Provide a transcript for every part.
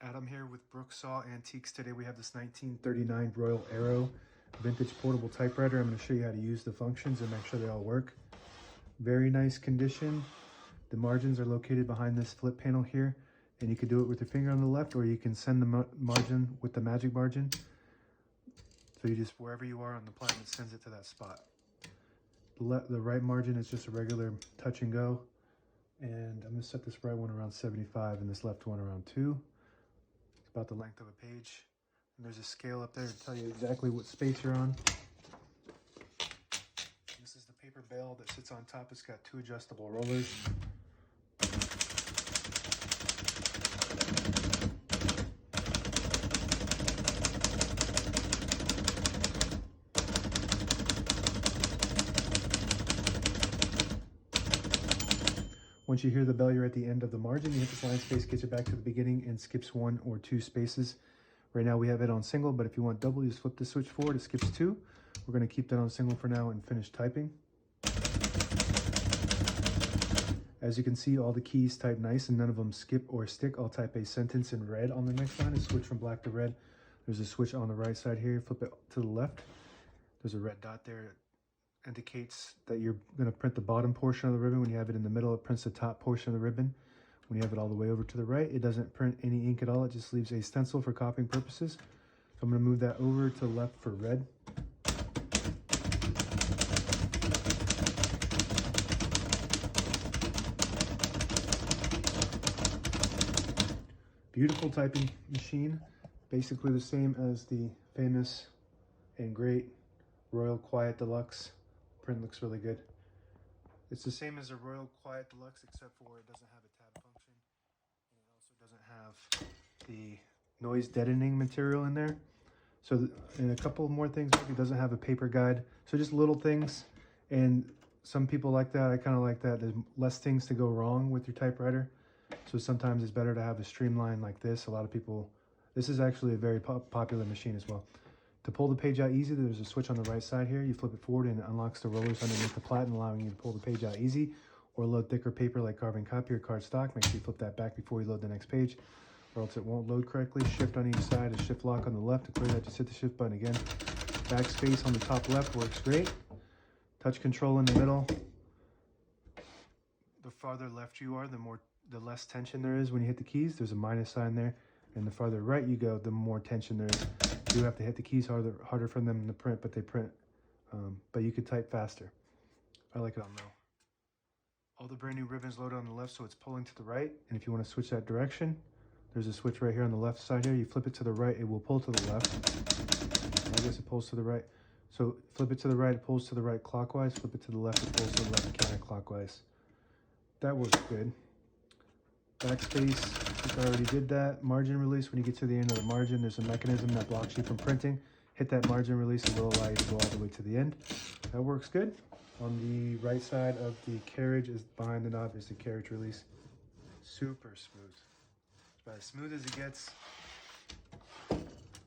Adam here with Brooksaw Antiques. Today we have this 1939 Royal Arrow vintage portable typewriter. I'm going to show you how to use the functions and make sure they all work. Very nice condition. The margins are located behind this flip panel here, and you can do it with your finger on the left, or you can send the margin with the magic margin. So you just, wherever you are on the platen, it sends it to that spot. The right margin is just a regular touch and go. And I'm going to set this right one around 75 and this left one around 2. It's about the length of a page. And there's a scale up there to tell you exactly what space you're on. This is the paper bale that sits on top. It's got 2 adjustable rollers. Once you hear the bell, you're at the end of the margin. You hit the line space, gets you back to the beginning, and skips 1 or 2 spaces. Right now we have it on single, but if you want double, you just flip the switch forward, it skips 2. We're going to keep that on single for now and finish typing. As you can see, all the keys type nice and none of them skip or stick. I'll type a sentence in red on the next line and switch from black to red. There's a switch on the right side here. Flip it to the left. There's a red dot there. Indicates that you're going to print the bottom portion of the ribbon. When you have it in the middle, it prints the top portion of the ribbon. When you have it all the way over to the right, it doesn't print any ink at all. It just leaves a stencil for copying purposes. So I'm going to move that over to the left for red. Beautiful typing machine. Basically the same as the famous and great Royal Quiet Deluxe. Print looks really good. It's the same as a Royal Quiet Deluxe, except for it doesn't have a tab function, and it also doesn't have the noise deadening material in there. So, and a couple more things, it doesn't have a paper guide. So just little things, and some people like that. I kind of like that. There's less things to go wrong with your typewriter. So sometimes it's better to have a streamline like this. A lot of people, this is actually a very popular machine as well. To pull the page out easy, there's a switch on the right side here. You flip it forward and it unlocks the rollers underneath the platen, allowing you to pull the page out easy, or load thicker paper like carbon copy or cardstock. Make sure you flip that back before you load the next page, or else it won't load correctly. Shift on each side, a shift lock on the left. To clear that, just hit the shift button again. Backspace on the top left works great. Touch control in the middle. The farther left you are, the less tension there is when you hit the keys. There's a minus sign there. And the farther right you go, the more tension there is. You have to hit the keys harder for them to print, but they print. But you could type faster. I like it on low. All the brand new ribbons loaded on the left, so it's pulling to the right. And if you want to switch that direction, there's a switch right here on the left side here. You flip it to the right, it will pull to the left. I guess it pulls to the right. So flip it to the right, it pulls to the right clockwise. Flip it to the left, it pulls to the left counterclockwise. That works good. Backspace, I think I already did that. Margin release, when you get to the end of the margin, there's a mechanism that blocks you from printing. Hit that margin release, it will allow you to go all the way to the end. That works good. On the right side of the carriage, is behind the knob, is the carriage release. Super smooth. It's about as smooth as it gets.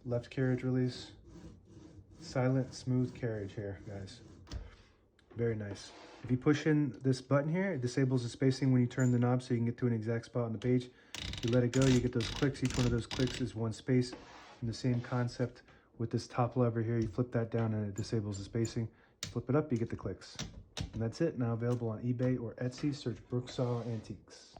Left carriage release. Silent, smooth carriage here, guys. Very nice. If you push in this button here, it disables the spacing when you turn the knob so you can get to an exact spot on the page. If you let it go, you get those clicks. Each one of those clicks is 1 space. And the same concept with this top lever here, you flip that down and it disables the spacing. You flip it up, you get the clicks. And that's it. Now available on eBay or Etsy. Search Brooksaw Antiques.